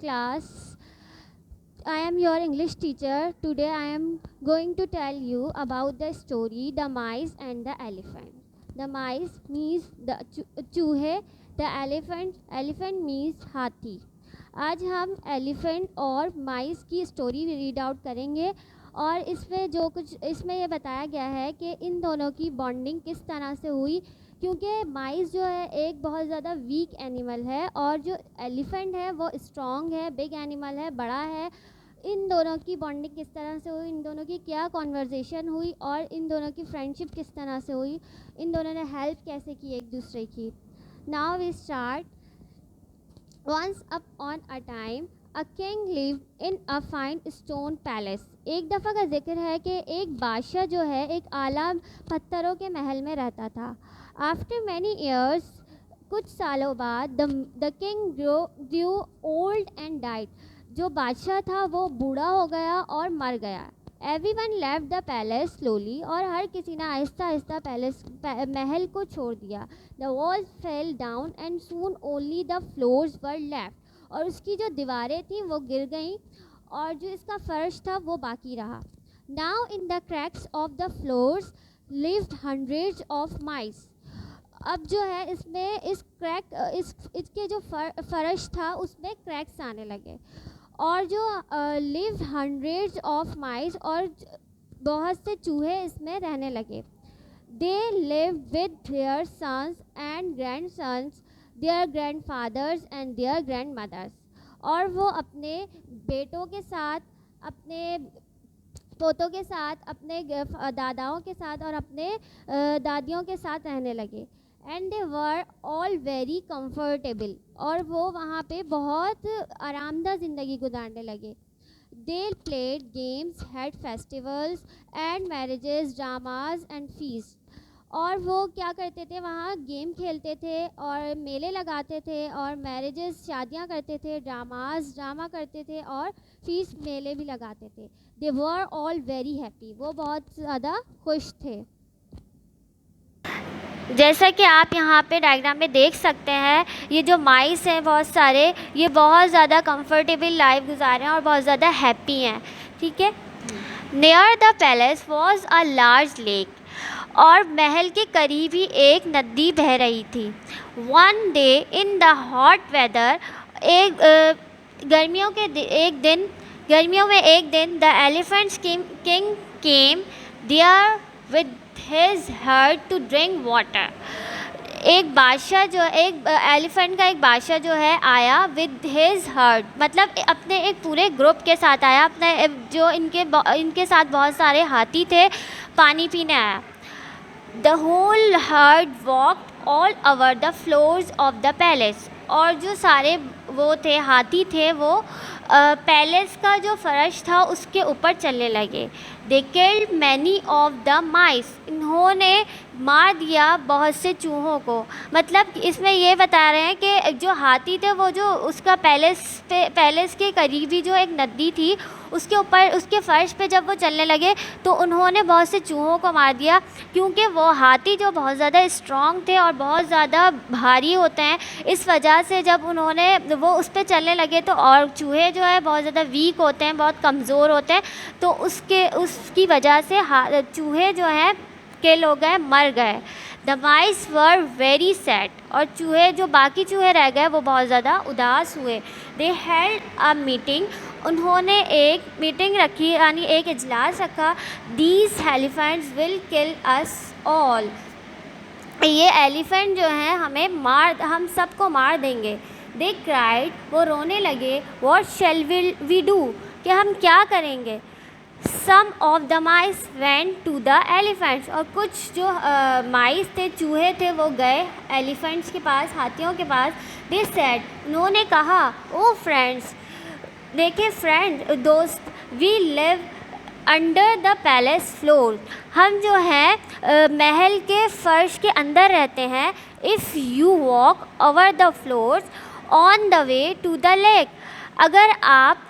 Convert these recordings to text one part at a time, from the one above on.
Class. I am your English teacher. Today I am going to tell you about the story The Mice and the Elephant. The mice means the चूहे, the elephant means हाथी. आज हम elephant और माइस की story read out करेंगे और इसमें जो कुछ इसमें ये बताया गया है कि इन दोनों की बॉन्डिंग किस तरह से हुई, क्योंकि माइस जो है एक बहुत ज़्यादा वीक एनिमल है और जो एलिफेंट है वो स्ट्रॉन्ग है, बिग एनिमल है, बड़ा है. इन दोनों की बॉन्डिंग किस तरह से हुई, इन दोनों की क्या कॉन्वर्जेसन हुई और इन दोनों की फ्रेंडशिप किस तरह से हुई, इन दोनों ने हेल्प कैसे की एक दूसरे की. Now we start. Once upon a time a king live in a fine stone palace. एक दफ़ा का जिक्र है कि एक बादशाह जो है एक आला पत्थरों के महल में रहता था. आफ्टर मैनी ईयर्स, कुछ सालों बाद, the king grew old and died. जो बादशाह था वो बूढ़ा हो गया और मर गया. Everyone left the palace slowly. और हर किसी ने आहिस्ता आहिस्ता महल को छोड़ दिया. The walls fell down and soon only the floors were left. और उसकी जो दीवारें थी वो गिर गईं और जो इसका फर्श था वो बाकी रहा. Now in the cracks of the floors lived hundreds of mice. अब जो है इसमें इसके जो फर्श था उसमें क्रैक्स आने लगे और जो लिव्ड हंड्रेड्स ऑफ माइस और बहुत से चूहे इसमें रहने लगे. They live with their sons and grandsons, their grandfathers and देयर ग्रैंड मदर्स. और वो अपने बेटों के साथ, अपने पोतों के साथ, अपने दादाओं के साथ और अपने दादियों के साथ रहने लगे. And they were all very comfortable. और वो वहाँ पे बहुत आरामदा ज़िंदगी गुजारने लगे. They played games, had festivals and marriages, dramas and feast. और वो क्या करते थे, वहाँ गेम खेलते थे और मेले लगाते थे और मैरिजेस, शादियाँ करते थे, ड्रामा करते थे और फीस्ट, मेले भी लगाते थे. दे वर ऑल वेरी हैप्पी. वो बहुत ज़्यादा खुश थे. जैसा कि आप यहाँ पे डायग्राम में देख सकते हैं, ये जो माइस हैं बहुत सारे, ये बहुत ज़्यादा कंफर्टेबल लाइफ गुजार रहे हैं और बहुत ज़्यादा हैप्पी हैं. ठीक है. Near the palace was a large lake. और महल के करीब ही एक नदी बह रही थी. One day in the hot weather, गर्मियों में एक दिन the elephants king came there with his herd to drink water. एक एलिफेंट का एक बादशाह जो है आया विद हिज हर्ड, मतलब अपने एक पूरे ग्रुप के साथ आया. अपने जो इनके साथ बहुत सारे हाथी थे, पानी पीने आया. The whole herd walked all over the floors of the palace. और जो सारे वो थे, हाथी थे, वो पैलेस का जो फर्श था उसके ऊपर चलने लगे. They killed many of the माइस. इन्होंने मार दिया बहुत से चूहों को. मतलब इसमें ये बता रहे हैं कि जो हाथी थे वो जो उसका पैलेस के करीबी जो एक नदी थी उसके ऊपर, उसके फ़र्श पे जब वो चलने लगे तो उन्होंने बहुत से चूहों को मार दिया, क्योंकि वो हाथी जो बहुत ज़्यादा स्ट्रॉन्ग थे और बहुत ज़्यादा भारी होते हैं. इस वजह से जब वो उस पर चलने लगे तो, और चूहे जो है बहुत ज़्यादा वीक होते हैं, बहुत कमज़ोर होते हैं, तो उसकी वजह से चूहे जो हैं किल हो गए, मर गए. The mice were very sad. और जो बाकी चूहे रह गए वो बहुत ज़्यादा उदास हुए. दे हेल्ड अ मीटिंग उन्होंने एक मीटिंग रखी, यानी एक इजलास रखा। These elephants will kill us all, ये एलिफेंट जो हैं हम सबको मार देंगे। दे क्राइड, वो रोने लगे। वॉट शेल वी डू, कि हम क्या करेंगे। Some of the mice went to the elephants, और कुछ जो माइस थे, चूहे थे, वो गए एलिफेंट्स के पास, हाथियों के पास। दे सेड, उन्होंने कहा, ओ फ्रेंड्स, देखिए फ्रेंड, दोस्त, we live under the palace floor, हम जो हैं महल के फ़र्श के अंदर रहते हैं। If you walk over the floors on the way to the lake, अगर आप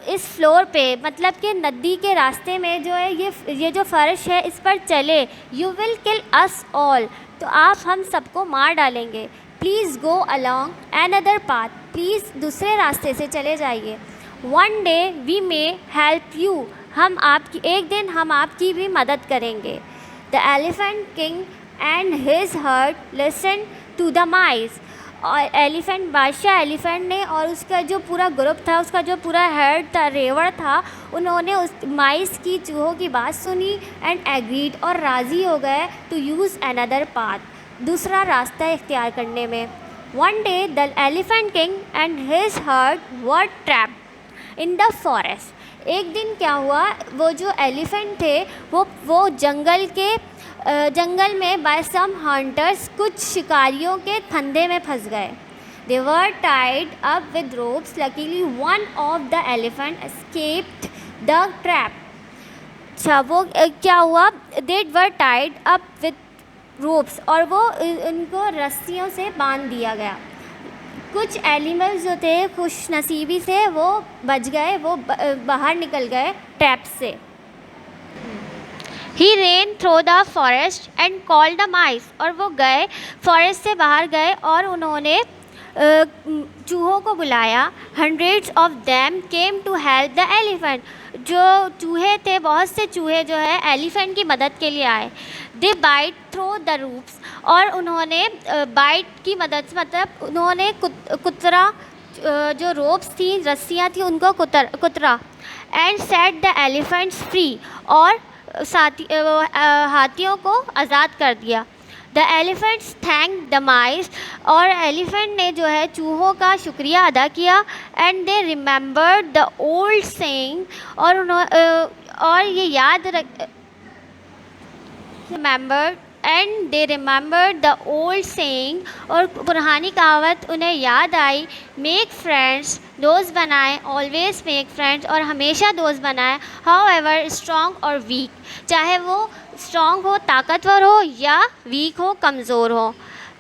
इस फ्लोर पे, मतलब कि नदी के रास्ते में जो है ये जो फ़र्श है, इस पर चले, you will kill us all, तो आप हम सबको मार डालेंगे। Please go along another path, please दूसरे रास्ते से चले जाइए। One day we may help you, एक दिन हम आपकी भी मदद करेंगे। The elephant king and his herd listen to the mice, और एलिफेंट बादशाह एलिफेंट ने और उसका जो पूरा ग्रुप था, उसका जो पूरा हेड था, रेवड़ था, उन्होंने उस माइस की, चूहों की बात सुनी एंड एग्रीड, और राज़ी हो गए टू यूज़ अनदर पाथ, दूसरा रास्ता इख्तियार करने में। One day the elephant king and his heard were trapped in the forest, एक दिन क्या हुआ, वो जो एलिफेंट थे वो जंगल में बाय सम हंटर्स, कुछ शिकारियों के फंदे में फंस गए। They were tied up with ropes, luckily one of the elephant escaped the trap. अच्छा, वो क्या हुआ, they were tied up with ropes, और वो उनको रस्सियों से बांध दिया गया। कुछ एनिमल्स जो थे खुश नसीबी से वो बच गए, वो बाहर निकल गए ट्रैप से। He ran through the forest and called the mice, और वो गए, फॉरेस्ट से बाहर गए और उन्होंने चूहों को बुलाया। Hundreds of them came to help the elephant, जो चूहे थे, बहुत से चूहे जो है एलिफेंट की मदद के लिए आए। दे बाइट थ्रू द रूप्स, और उन्होंने बाइट की मदद से, मतलब उन्होंने कुतरा, जो रोप्स थी, रस्सियाँ थी, उनको कुतरा। And set the elephants free, और हाथियों को आज़ाद कर दिया। The elephants thank the mice, और एलिफेंट ने जो है चूहों का शुक्रिया अदा किया। And they remembered the old saying, और ये याद रख रिमेंबर्ड द ओल्ड सेइंग, और पुरानी कहावत उन्हें याद आई। मेक फ्रेंड्स, दोस्त बनाएं, ऑलवेज मेक फ्रेंड्स, और हमेशा दोस्त बनाएं। हाउ एवर स्ट्रॉन्ग और वीक, चाहे वो स्ट्रॉन्ग हो, ताकतवर हो, या वीक हो, कमज़ोर हो।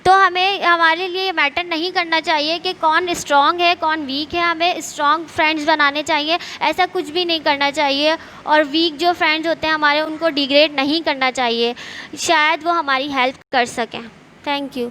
तो हमारे लिए मैटर नहीं करना चाहिए कि कौन स्ट्रॉन्ग है, कौन वीक है, हमें स्ट्रॉन्ग फ्रेंड्स बनाने चाहिए, ऐसा कुछ भी नहीं करना चाहिए। और वीक जो फ्रेंड्स होते हैं हमारे, उनको डिग्रेड नहीं करना चाहिए, शायद वो हमारी हेल्प कर सकें। Thank you.